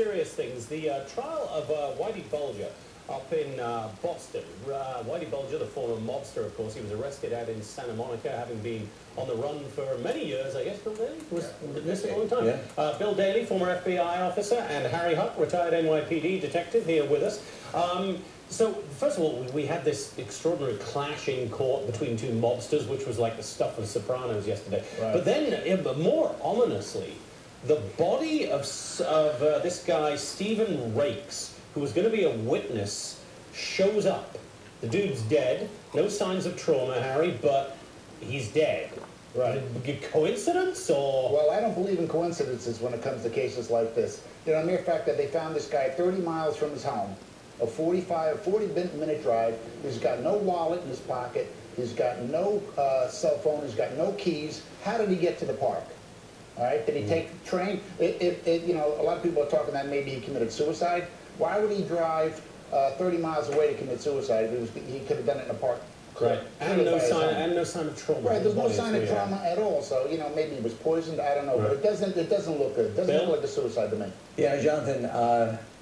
serious things. The trial of Whitey Bulger up in Boston. Whitey Bulger, the former mobster, of course, he was arrested out in Santa Monica, having been on the run for many years, I guess. Bill Daly was this a long time. Yeah. Bill Daly, former FBI officer, and Harry Houck, retired NYPD detective, here with us. So, first of all, we had this extraordinary clash in court between two mobsters, which was like the stuff of Sopranos yesterday. Right. But then, more ominously, the body of this guy, Stephen Rakes, who was going to be a witness, shows up. The dude's dead. No signs of trauma, Harry, but he's dead. Right. Coincidence, or...? Well, I don't believe in coincidences when it comes to cases like this. You know, the mere fact that they found this guy 30 miles from his home, a 40-minute drive. He's got no wallet in his pocket. He's got no cell phone. He's got no keys. How did he get to the park? All right, did he take the train? You know, a lot of people are talking that maybe he committed suicide. Why would he drive 30 miles away to commit suicide? He could have done it in a park. Right, and no sign of trauma. Right, there's no sign of trauma at all. So, you know, maybe he was poisoned. I don't know, but it doesn't look good. It doesn't look like a suicide to me. Yeah, Jonathan,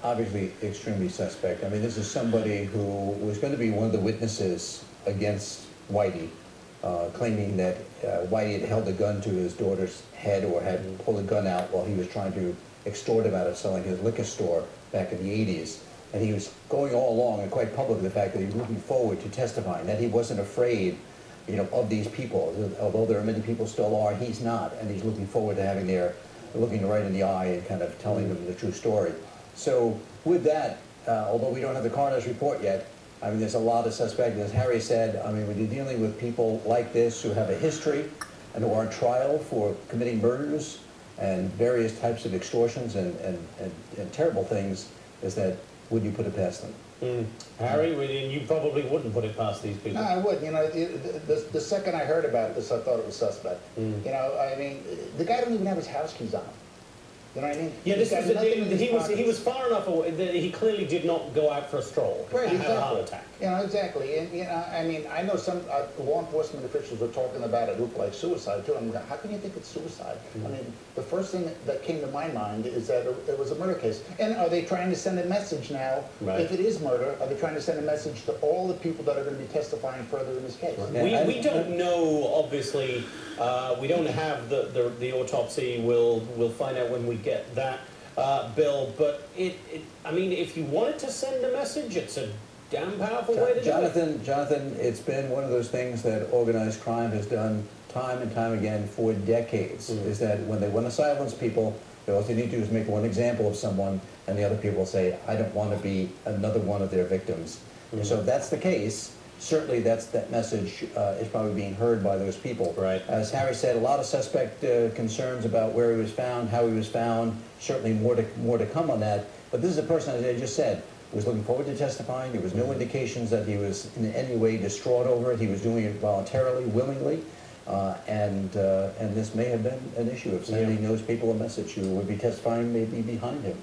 obviously extremely suspect. I mean, this is somebody who was going to be one of the witnesses against Whitey, claiming that Whitey had held a gun to his daughter's head or had pulled a gun out while he was trying to extort him out of selling his liquor store back in the 80s. And he was going all along and quite public with the fact that he was looking forward to testifying, that he wasn't afraid, you know, of these people. Although there are many people still are, he's not, and he's looking forward to having looking right in the eye and kind of telling them the true story. So with that, although we don't have the coroner's report yet, I mean, there's a lot of suspects. As Harry said, I mean, when you're dealing with people like this who have a history and who are on trial for committing murders and various types of extortions and terrible things, is that would you put it past them? Harry, you probably wouldn't put it past these people. No, I wouldn't. You know, the second I heard about this, I thought it was suspect. You know, I mean, the guy didn't even have his house keys on him. You know what I mean? Yeah, this was he was far enough away that he clearly did not go out for a stroll. Right, he had a heart attack. You know, exactly. And, you know, I mean, I know some law enforcement officials were talking about it looked like suicide, too. I'm going, how can you think it's suicide? I mean, the first thing that came to my mind is that it was a murder case. And are they trying to send a message now, if it is murder, are they trying to send a message to all the people that are going to be testifying further in this case? We don't know, obviously. We don't have the autopsy. We'll find out when we get that, Bill. But I mean, if you wanted to send a message, it's a damn powerful way to do it. Jonathan, it's been one of those things that organized crime has done time and time again for decades, is that when they want to silence people, all they need to do is make one example of someone, and the other people say, I don't want to be another one of their victims. So if that's the case, certainly that message is probably being heard by those people. Right. As Harry said, a lot of suspect concerns about where he was found, how he was found, certainly more to come on that. But this is a person, as I just said, was looking forward to testifying. There was no indications that he was in any way distraught over it. He was doing it voluntarily, willingly, and this may have been an issue of sending those people a message who would be testifying maybe behind him.